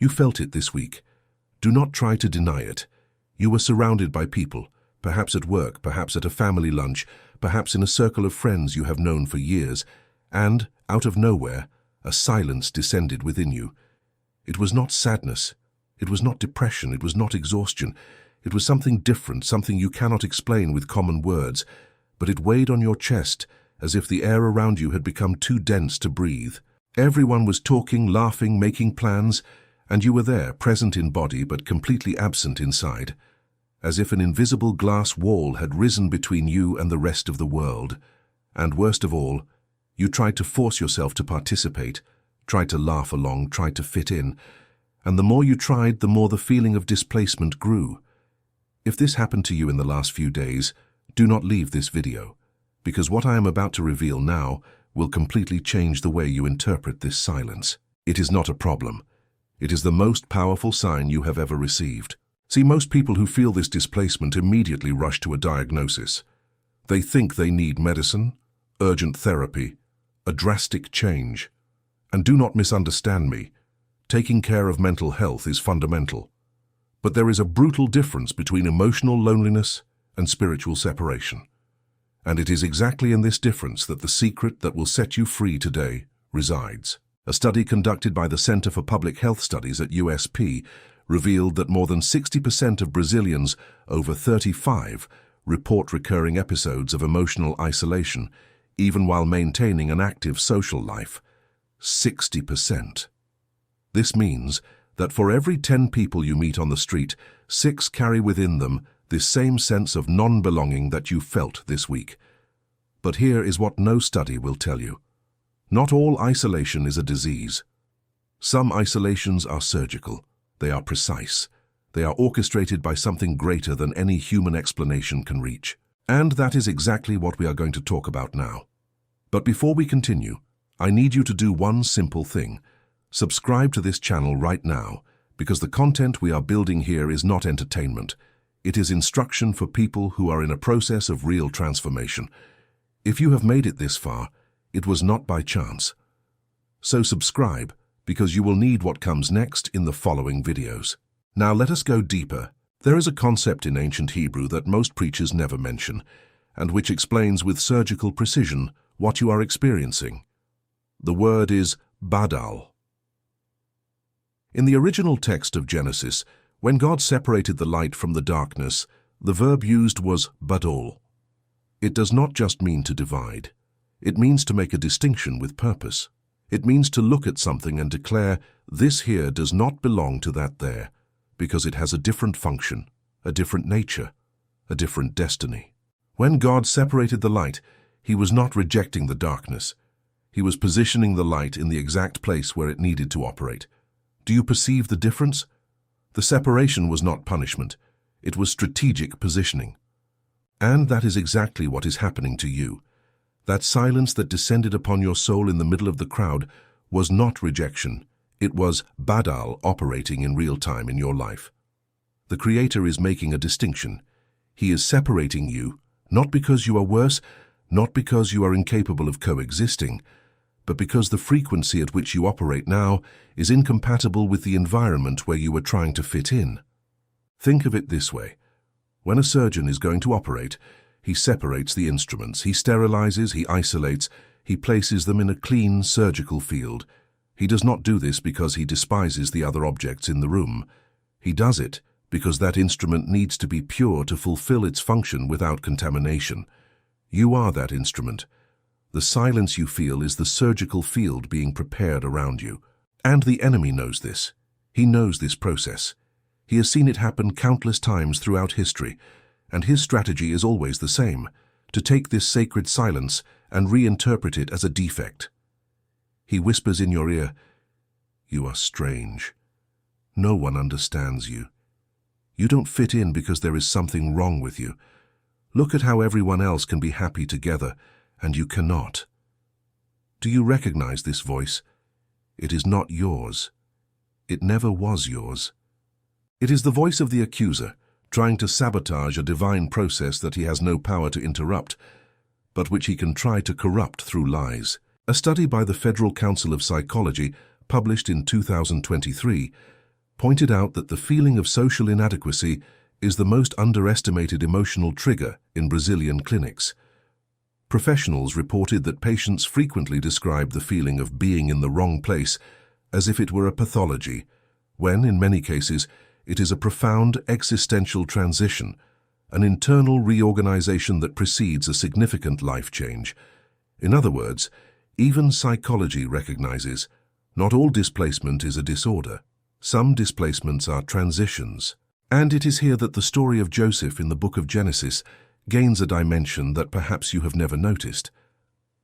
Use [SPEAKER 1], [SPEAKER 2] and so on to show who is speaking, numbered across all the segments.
[SPEAKER 1] You felt it this week. Do not try to deny it. You were surrounded by people, perhaps at work, perhaps at a family lunch, perhaps in a circle of friends you have known for years, and, out of nowhere, a silence descended within you. It was not sadness. It was not depression. It was not exhaustion. It was something different, something you cannot explain with common words, but it weighed on your chest as if the air around you had become too dense to breathe. Everyone was talking, laughing, making plans, and you were there, present in body but completely absent inside, as if an invisible glass wall had risen between you and the rest of the world. And worst of all, you tried to force yourself to participate, tried to laugh along, tried to fit in, and the more you tried, the more the feeling of displacement grew. If this happened to you in the last few days, do not leave this video, because what I am about to reveal now will completely change the way you interpret this silence. It is not a problem. It is the most powerful sign you have ever received. See, most people who feel this displacement immediately rush to a diagnosis. They think they need medicine, urgent therapy, a drastic change. And do not misunderstand me. Taking care of mental health is fundamental. But there is a brutal difference between emotional loneliness and spiritual separation. And it is exactly in this difference that the secret that will set you free today resides. A study conducted by the Center for Public Health Studies at USP revealed that more than 60% of Brazilians over 35 report recurring episodes of emotional isolation, even while maintaining an active social life. 60%. This means that for every 10 people you meet on the street, 6 carry within them this same sense of non-belonging that you felt this week. But here is what no study will tell you. Not all isolation is a disease. Some isolations are surgical. They are precise. They are orchestrated by something greater than any human explanation can reach. And that is exactly what we are going to talk about now. But before we continue, I need you to do one simple thing. Subscribe to this channel right now, because the content we are building here is not entertainment. It is instruction for people who are in a process of real transformation. If you have made it this far, it was not by chance. So subscribe, because you will need what comes next in the following videos. Now let us go deeper. There is a concept in ancient Hebrew that most preachers never mention, and which explains with surgical precision what you are experiencing. The word is badal. In the original text of Genesis, when God separated the light from the darkness, the verb used was badol. It does not just mean to divide. It means to make a distinction with purpose. It means to look at something and declare, this here does not belong to that there, because it has a different function, a different nature, a different destiny. When God separated the light, He was not rejecting the darkness. He was positioning the light in the exact place where it needed to operate. Do you perceive the difference? The separation was not punishment. It was strategic positioning. And that is exactly what is happening to you. That silence that descended upon your soul in the middle of the crowd was not rejection. It was badal operating in real time in your life. The Creator is making a distinction. He is separating you, not because you are worse, not because you are incapable of coexisting, but because the frequency at which you operate now is incompatible with the environment where you were trying to fit in. Think of it this way. When a surgeon is going to operate, he separates the instruments, he sterilizes, he isolates, he places them in a clean surgical field. He does not do this because he despises the other objects in the room. He does it because that instrument needs to be pure to fulfill its function without contamination. You are that instrument. The silence you feel is the surgical field being prepared around you. And the enemy knows this. He knows this process. He has seen it happen countless times throughout history, and his strategy is always the same, to take this sacred silence and reinterpret it as a defect. He whispers in your ear, "You are strange. No one understands you. You don't fit in because there is something wrong with you. Look at how everyone else can be happy together, and you cannot." Do you recognize this voice? It is not yours. It never was yours. It is the voice of the accuser, trying to sabotage a divine process that he has no power to interrupt, but which he can try to corrupt through lies. A study by the Federal Council of Psychology, published in 2023, pointed out that the feeling of social inadequacy is the most underestimated emotional trigger in Brazilian clinics. Professionals reported that patients frequently described the feeling of being in the wrong place as if it were a pathology, when, in many cases, it is a profound existential transition, an internal reorganization that precedes a significant life change. In other words, even psychology recognizes not all displacement is a disorder. Some displacements are transitions. And it is here that the story of Joseph in the book of Genesis gains a dimension that perhaps you have never noticed.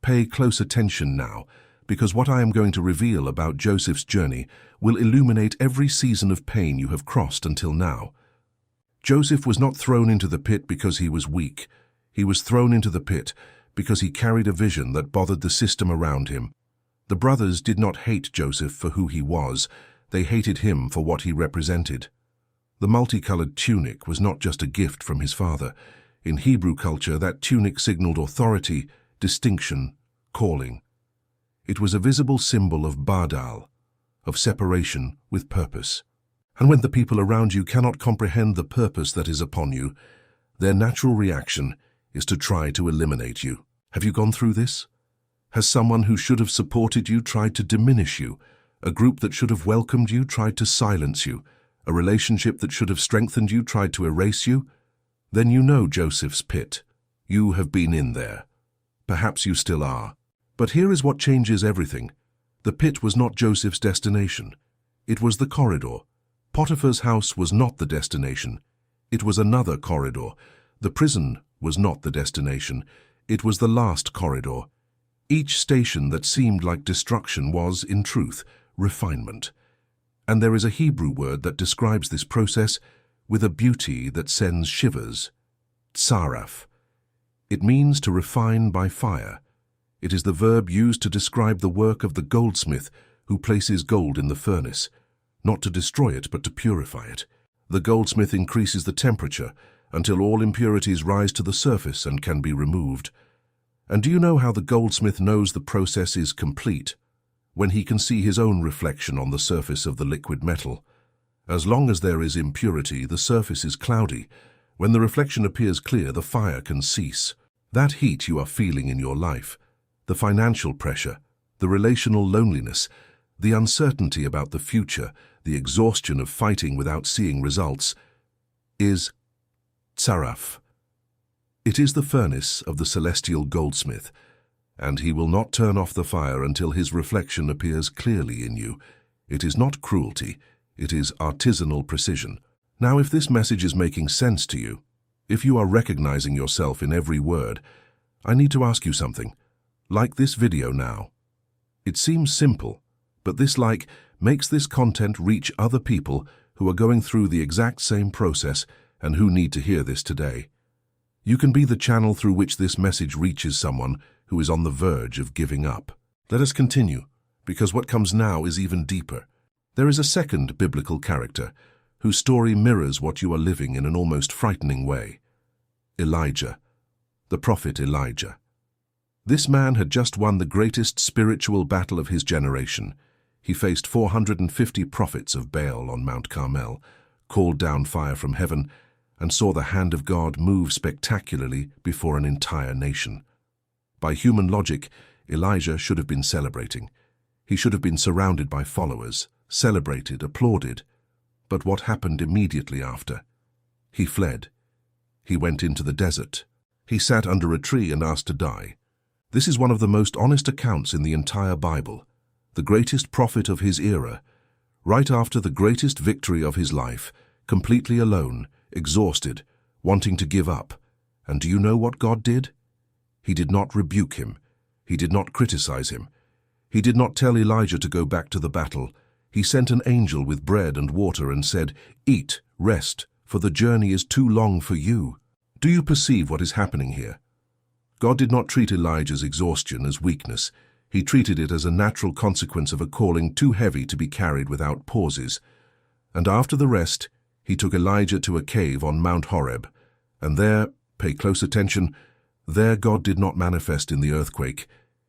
[SPEAKER 1] Pay close attention now, because what I am going to reveal about Joseph's journey will illuminate every season of pain you have crossed until now. Joseph was not thrown into the pit because he was weak. He was thrown into the pit because he carried a vision that bothered the system around him. The brothers did not hate Joseph for who he was. They hated him for what he represented. The multicolored tunic was not just a gift from his father. In Hebrew culture, that tunic signaled authority, distinction, calling. It was a visible symbol of Badal, of separation with purpose. And when the people around you cannot comprehend the purpose that is upon you, their natural reaction is to try to eliminate you. Have you gone through this? Has someone who should have supported you tried to diminish you? A group that should have welcomed you tried to silence you? A relationship that should have strengthened you tried to erase you? Then you know Joseph's pit. You have been in there. Perhaps you still are. But here is what changes everything. The pit was not Joseph's destination. It was the corridor. Potiphar's house was not the destination. It was another corridor. The prison was not the destination. It was the last corridor. Each station that seemed like destruction was, in truth, refinement. And there is a Hebrew word that describes this process with a beauty that sends shivers. Tsaraf. It means to refine by fire. It is the verb used to describe the work of the goldsmith who places gold in the furnace, not to destroy it but to purify it. The goldsmith increases the temperature until all impurities rise to the surface and can be removed. And do you know how the goldsmith knows the process is complete? When he can see his own reflection on the surface of the liquid metal. As long as there is impurity, the surface is cloudy. When the reflection appears clear, the fire can cease. That heat you are feeling in your life, the financial pressure, the relational loneliness, the uncertainty about the future, the exhaustion of fighting without seeing results, is Tsaraf. It is the furnace of the celestial goldsmith, and he will not turn off the fire until his reflection appears clearly in you. It is not cruelty, it is artisanal precision. Now, if this message is making sense to you, if you are recognizing yourself in every word, I need to ask you something. Like this video now. It seems simple, but this like makes this content reach other people who are going through the exact same process and who need to hear this today. You can be the channel through which this message reaches someone who is on the verge of giving up. Let us continue, because what comes now is even deeper. There is a second biblical character whose story mirrors what you are living in an almost frightening way. Elijah, the prophet Elijah. This man had just won the greatest spiritual battle of his generation. He faced 450 prophets of Baal on Mount Carmel, called down fire from heaven, and saw the hand of God move spectacularly before an entire nation. By human logic, Elijah should have been celebrating. He should have been surrounded by followers, celebrated, applauded. But what happened immediately after? He fled. He went into the desert. He sat under a tree and asked to die. This is one of the most honest accounts in the entire Bible. The greatest prophet of his era, right after the greatest victory of his life, completely alone, exhausted, wanting to give up. And do you know what God did? He did not rebuke him. He did not criticize him. He did not tell Elijah to go back to the battle. He sent an angel with bread and water and said, "Eat, rest, for the journey is too long for you." Do you perceive what is happening here? God did not treat Elijah's exhaustion as weakness. He treated it as a natural consequence of a calling too heavy to be carried without pauses. And after the rest, he took Elijah to a cave on Mount Horeb. And there, pay close attention, there God did not manifest in the earthquake.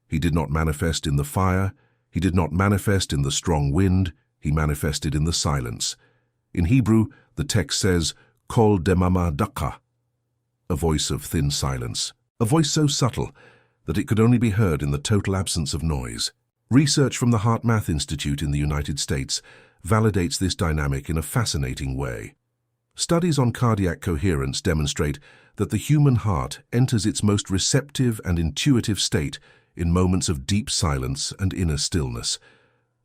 [SPEAKER 1] He did not manifest in the fire. He did not manifest in the strong wind. He manifested in the silence. In Hebrew, the text says, Kol demama daka, a voice of thin silence, a voice so subtle that it could only be heard in the total absence of noise. Research from the HeartMath Institute in the United States validates this dynamic in a fascinating way. Studies on cardiac coherence demonstrate that the human heart enters its most receptive and intuitive state in moments of deep silence and inner stillness.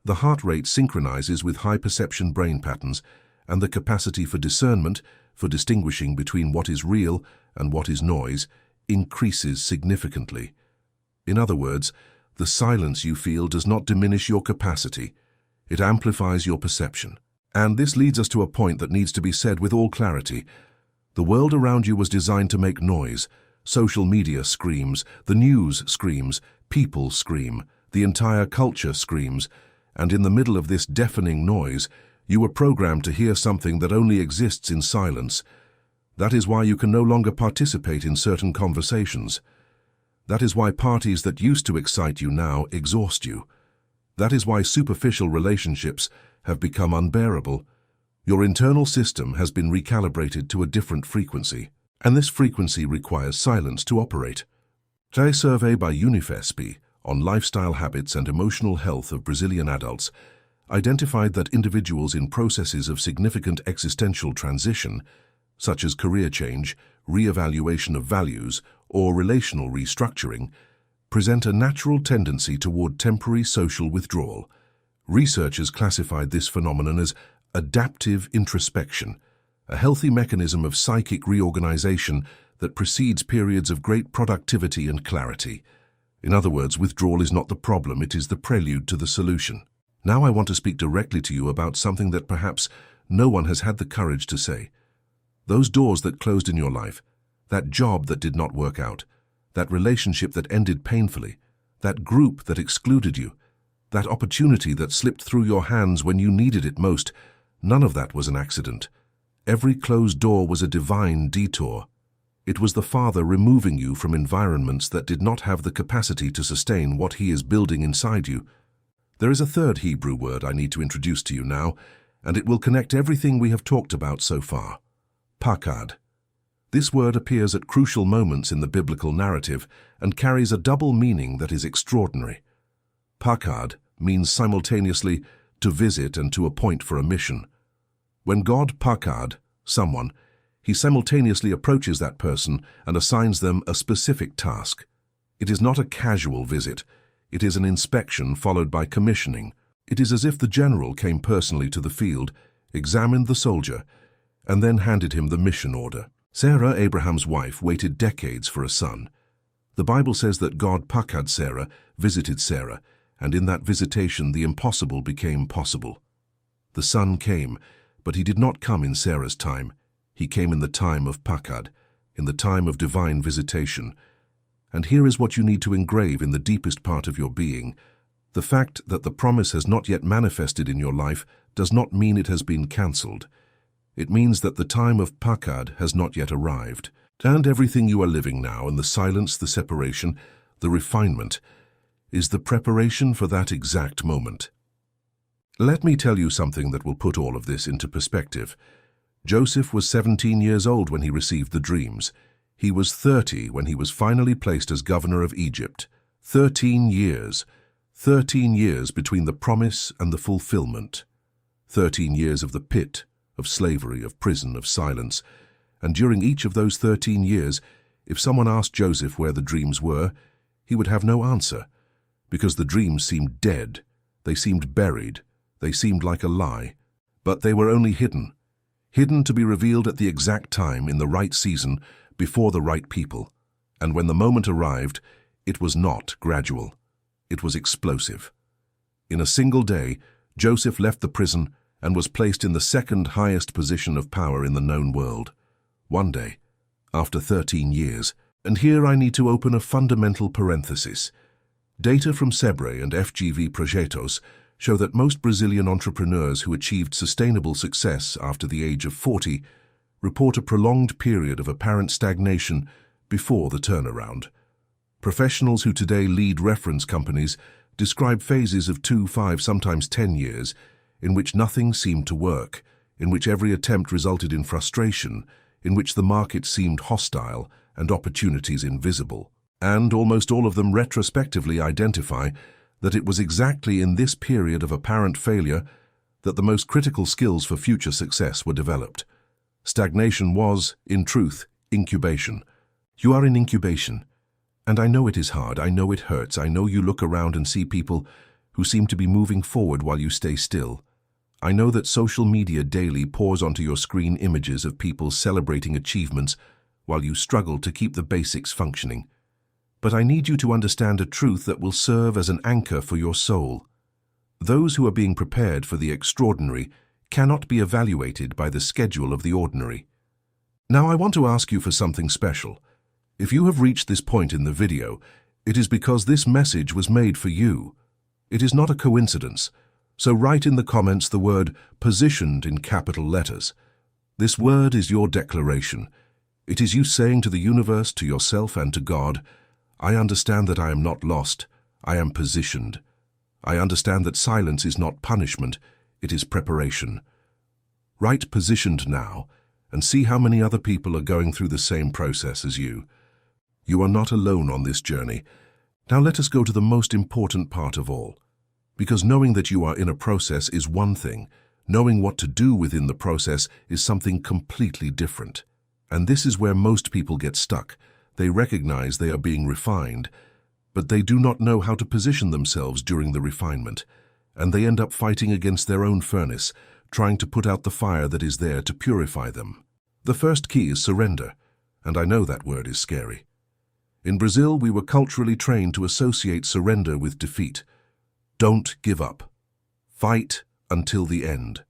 [SPEAKER 1] The heart rate synchronizes with high-perception brain patterns, and the capacity for discernment, for distinguishing between what is real and what is noise, increases significantly. In other words, the silence you feel does not diminish your capacity. It amplifies your perception. And this leads us to a point that needs to be said with all clarity. The world around you was designed to make noise. Social media screams, the news screams, people scream, the entire culture screams, and in the middle of this deafening noise, you were programmed to hear something that only exists in silence. That is why you can no longer participate in certain conversations. That is why parties that used to excite you now exhaust you. That is why superficial relationships have become unbearable. Your internal system has been recalibrated to a different frequency, and this frequency requires silence to operate. A survey by Unifesp on lifestyle habits and emotional health of Brazilian adults identified that individuals in processes of significant existential transition, such as career change, re-evaluation of values, or relational restructuring, present a natural tendency toward temporary social withdrawal. Researchers classified this phenomenon as adaptive introspection, a healthy mechanism of psychic reorganization that precedes periods of great productivity and clarity. In other words, withdrawal is not the problem, it is the prelude to the solution. Now I want to speak directly to you about something that perhaps no one has had the courage to say. Those doors that closed in your life, that job that did not work out, that relationship that ended painfully, that group that excluded you, that opportunity that slipped through your hands when you needed it most, none of that was an accident. Every closed door was a divine detour. It was the Father removing you from environments that did not have the capacity to sustain what He is building inside you. There is a third Hebrew word I need to introduce to you now, and it will connect everything we have talked about so far. Pakad. This word appears at crucial moments in the biblical narrative and carries a double meaning that is extraordinary. Pakad means simultaneously to visit and to appoint for a mission. When God pakad someone, He simultaneously approaches that person and assigns them a specific task. It is not a casual visit. It is an inspection followed by commissioning. It is as if the general came personally to the field, examined the soldier, and then handed him the mission order. Sarah, Abraham's wife, waited decades for a son. The Bible says that God pakad Sarah, visited Sarah, and in that visitation the impossible became possible. The son came, but he did not come in Sarah's time. He came in the time of pakad, in the time of divine visitation. And here is what you need to engrave in the deepest part of your being. The fact that the promise has not yet manifested in your life does not mean it has been cancelled. It means that the time of pakad has not yet arrived. And everything you are living now, and the silence, the separation, the refinement, is the preparation for that exact moment. Let me tell you something that will put all of this into perspective. Joseph was 17 years old when he received the dreams. He was 30 when he was finally placed as governor of Egypt. 13 years. 13 years between the promise and the fulfillment. 13 years of the pit, of slavery, of prison, of silence. And during each of those 13 years, if someone asked Joseph where the dreams were, he would have no answer, because the dreams seemed dead, they seemed buried, they seemed like a lie. But they were only hidden to be revealed at the exact time in the right season before the right people. And when the moment arrived, it was not gradual. It was explosive. In a single day, Joseph left the prison and was placed in the second highest position of power in the known world. One day, after 13 years, and here I need to open a fundamental parenthesis. Data from Sebrae and FGV Projetos show that most Brazilian entrepreneurs who achieved sustainable success after the age of 40 report a prolonged period of apparent stagnation before the turnaround. Professionals who today lead reference companies describe phases of 2, 5, sometimes 10 years in which nothing seemed to work, in which every attempt resulted in frustration, in which the market seemed hostile and opportunities invisible. And almost all of them retrospectively identify that it was exactly in this period of apparent failure that the most critical skills for future success were developed. Stagnation was, in truth, incubation. You are in incubation. And I know it is hard, I know it hurts, I know you look around and see people who seem to be moving forward while you stay still. I know that social media daily pours onto your screen images of people celebrating achievements while you struggle to keep the basics functioning. But I need you to understand a truth that will serve as an anchor for your soul. Those who are being prepared for the extraordinary cannot be evaluated by the schedule of the ordinary. Now I want to ask you for something special. If you have reached this point in the video, it is because this message was made for you. It is not a coincidence. So write in the comments the word "positioned" in capital letters. This word is your declaration. It is you saying to the universe, to yourself and to God, I understand that I am not lost, I am positioned. I understand that silence is not punishment, it is preparation. Write "positioned" now and see how many other people are going through the same process as you. You are not alone on this journey. Now let us go to the most important part of all. Because knowing that you are in a process is one thing, knowing what to do within the process is something completely different. And this is where most people get stuck. They recognize they are being refined, but they do not know how to position themselves during the refinement, and they end up fighting against their own furnace, trying to put out the fire that is there to purify them. The first key is surrender, and I know that word is scary. In Brazil, we were culturally trained to associate surrender with defeat. Don't give up. Fight until the end.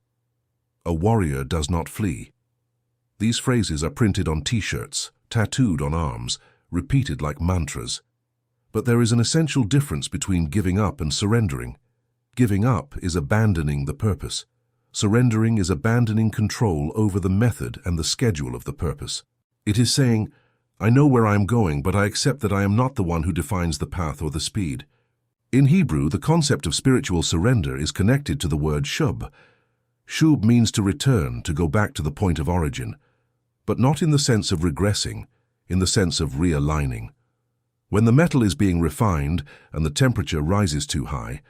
[SPEAKER 1] A warrior does not flee. These phrases are printed on t-shirts, tattooed on arms, repeated like mantras. But there is an essential difference between giving up and surrendering. Giving up is abandoning the purpose. Surrendering is abandoning control over the method and the schedule of the purpose. It is saying, I know where I am going, but I accept that I am not the one who defines the path or the speed. In Hebrew, the concept of spiritual surrender is connected to the word shub. Shub means to return, to go back to the point of origin, but not in the sense of regressing, in the sense of realigning. When the metal is being refined and the temperature rises too high,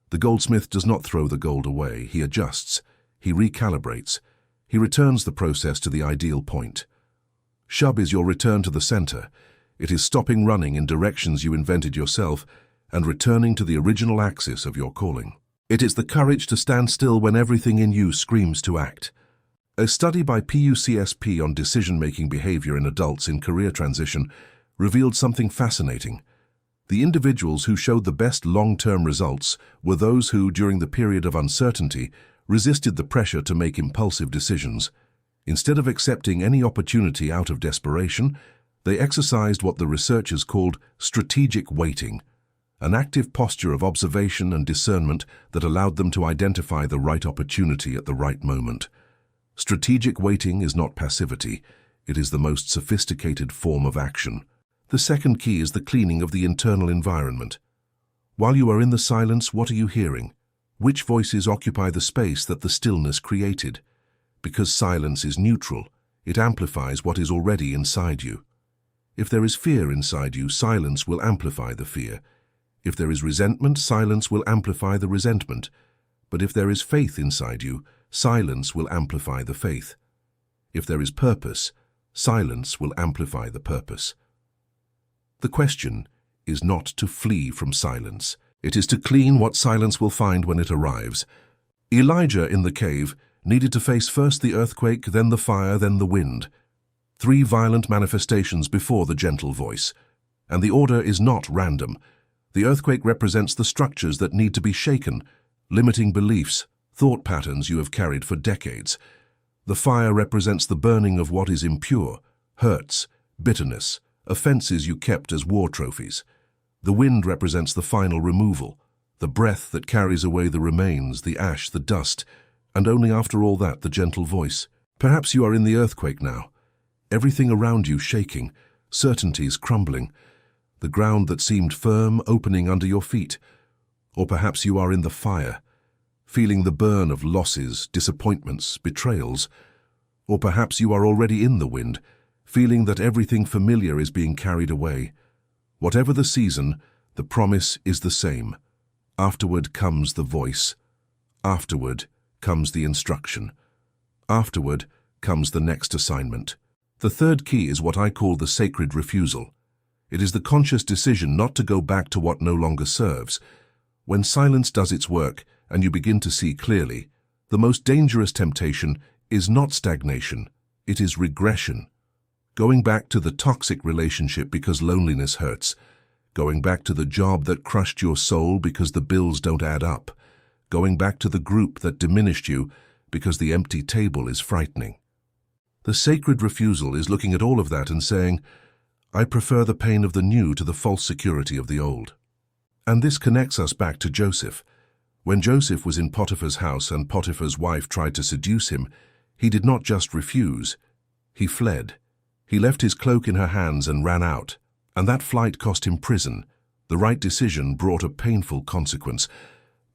[SPEAKER 1] the goldsmith does not throw the gold away, he adjusts, he recalibrates, he returns the process to the ideal point. Shub is your return to the center. It is stopping running in directions you invented yourself and returning to the original axis of your calling. It is the courage to stand still when everything in you screams to act. A study by PUCSP on decision-making behavior in adults in career transition revealed something fascinating. The individuals who showed the best long-term results were those who, during the period of uncertainty, resisted the pressure to make impulsive decisions. Instead of accepting any opportunity out of desperation, they exercised what the researchers called strategic waiting, an active posture of observation and discernment that allowed them to identify the right opportunity at the right moment. Strategic waiting is not passivity, it is the most sophisticated form of action. The second key is the cleaning of the internal environment. While you are in the silence, what are you hearing? Which voices occupy the space that the stillness created? Because silence is neutral, it amplifies what is already inside you. If there is fear inside you, silence will amplify the fear. If there is resentment, silence will amplify the resentment. But if there is faith inside you, silence will amplify the faith. If there is purpose, silence will amplify the purpose. The question is not to flee from silence. It is to clean what silence will find when it arrives. Elijah in the cave needed to face first the earthquake, then the fire, then the wind. 3 violent manifestations before the gentle voice. And the order is not random. The earthquake represents the structures that need to be shaken, limiting beliefs, thought patterns you have carried for decades. The fire represents the burning of what is impure, hurts, bitterness, offenses you kept as war trophies. The wind represents the final removal, the breath that carries away the remains, the ash, the dust, and only after all that the gentle voice. Perhaps you are in the earthquake now, everything around you shaking, certainties crumbling, the ground that seemed firm opening under your feet. Or perhaps you are in the fire, feeling the burn of losses, disappointments, betrayals. Or perhaps you are already in the wind, feeling that everything familiar is being carried away. Whatever the season, the promise is the same. Afterward comes the voice. Afterward comes the instruction. Afterward comes the next assignment. The third key is what I call the sacred refusal. It is the conscious decision not to go back to what no longer serves. When silence does its work and you begin to see clearly, the most dangerous temptation is not stagnation, it is regression. Going back to the toxic relationship because loneliness hurts. Going back to the job that crushed your soul because the bills don't add up. Going back to the group that diminished you because the empty table is frightening. The sacred refusal is looking at all of that and saying, I prefer the pain of the new to the false security of the old. And this connects us back to Joseph. When Joseph was in Potiphar's house and Potiphar's wife tried to seduce him, he did not just refuse, he fled. He left his cloak in her hands and ran out, and that flight cost him prison. The right decision brought a painful consequence,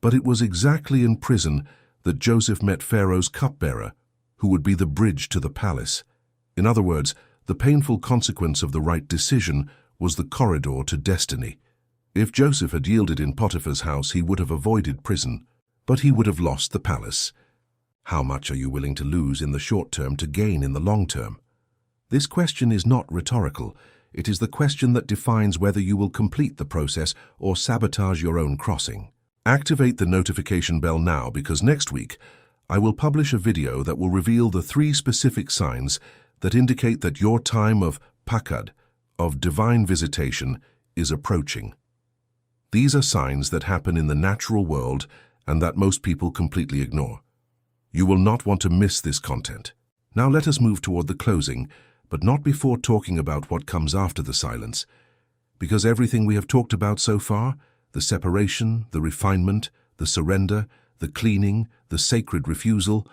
[SPEAKER 1] but it was exactly in prison that Joseph met Pharaoh's cupbearer, who would be the bridge to the palace. In other words, the painful consequence of the right decision was the corridor to destiny. If Joseph had yielded in Potiphar's house, he would have avoided prison, but he would have lost the palace. How much are you willing to lose in the short term to gain in the long term? This question is not rhetorical. It is the question that defines whether you will complete the process or sabotage your own crossing. Activate the notification bell now, because next week I will publish a video that will reveal the 3 specific signs that indicate that your time of pakad, of divine visitation, is approaching. These are signs that happen in the natural world and that most people completely ignore. You will not want to miss this content. Now let us move toward the closing, but not before talking about what comes after the silence. Because everything we have talked about so far, the separation, the refinement, the surrender, the cleaning, the sacred refusal,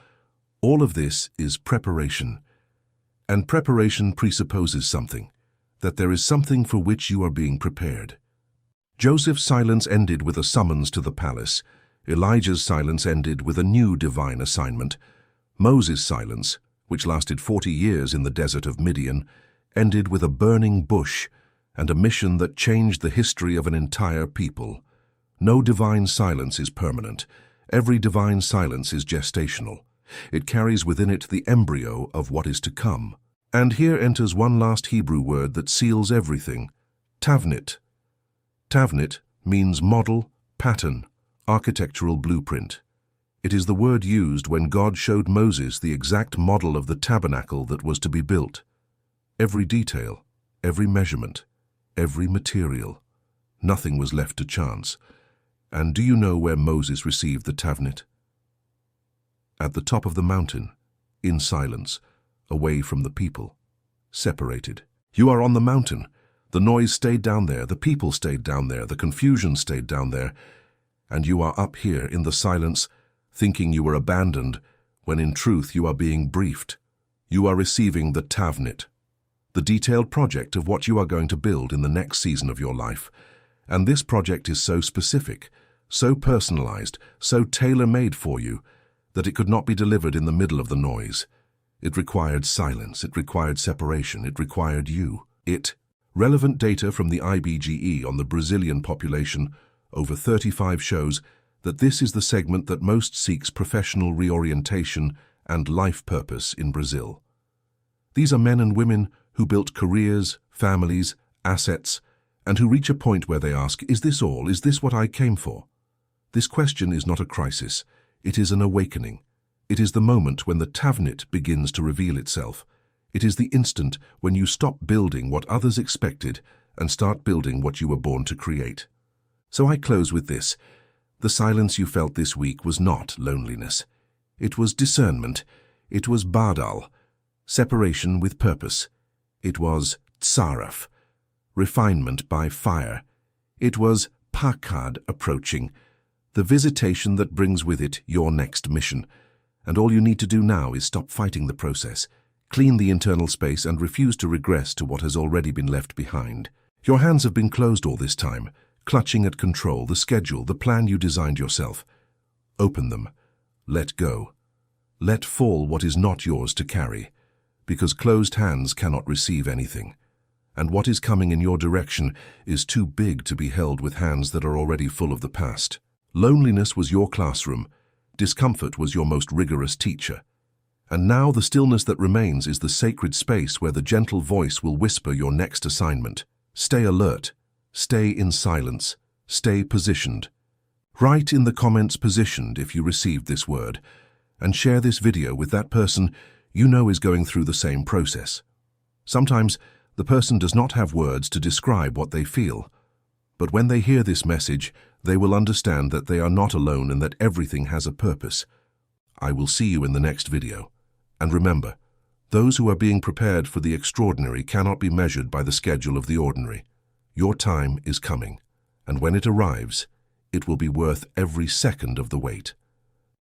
[SPEAKER 1] all of this is preparation. And preparation presupposes something, that there is something for which you are being prepared. Joseph's silence ended with a summons to the palace. Elijah's silence ended with a new divine assignment. Moses' silence, which lasted 40 years in the desert of Midian, ended with a burning bush and a mission that changed the history of an entire people. No divine silence is permanent. Every divine silence is gestational. It carries within it the embryo of what is to come. And here enters one last Hebrew word that seals everything: tavnit. Tavnit means model, pattern, architectural blueprint. It is the word used when God showed Moses the exact model of the tabernacle that was to be built. Every detail, every measurement, every material, nothing was left to chance. And do you know where Moses received the tavnit? At the top of the mountain, in silence, away from the people, separated. You are on the mountain. The noise stayed down there, the people stayed down there, the confusion stayed down there, and you are up here in the silence, thinking you were abandoned, when in truth you are being briefed. You are receiving the tavnit, the detailed project of what you are going to build in the next season of your life. And this project is so specific, so personalized, so tailor-made for you, that it could not be delivered in the middle of the noise. It required silence, it required separation, it required you. Relevant data from the IBGE on the Brazilian population over 35 shows that this is the segment that most seeks professional reorientation and life purpose in Brazil. These are men and women who built careers, families, assets, and who reach a point where they ask, is this all? Is this what I came for? This question is not a crisis. It is an awakening. It is the moment when the tavnit begins to reveal itself. It is the instant when you stop building what others expected and start building what you were born to create. So I close with this. The silence you felt this week was not loneliness. It was discernment. It was badal, separation with purpose. It was tsaraf, refinement by fire. It was pakad approaching, the visitation that brings with it your next mission. And all you need to do now is stop fighting the process, clean the internal space, and refuse to regress to what has already been left behind. Your hands have been closed all this time, clutching at control, the schedule, the plan you designed yourself. Open them. Let go. Let fall what is not yours to carry, because closed hands cannot receive anything. And what is coming in your direction is too big to be held with hands that are already full of the past. Loneliness was your classroom. Discomfort was your most rigorous teacher. And now the stillness that remains is the sacred space where the gentle voice will whisper your next assignment. Stay alert. Stay in silence. Stay positioned. Write in the comments "positioned" if you received this word, and share this video with that person you know is going through the same process. Sometimes the person does not have words to describe what they feel, but when they hear this message, they will understand that they are not alone and that everything has a purpose. I will see you in the next video. And remember, those who are being prepared for the extraordinary cannot be measured by the schedule of the ordinary. Your time is coming, and when it arrives, it will be worth every second of the wait.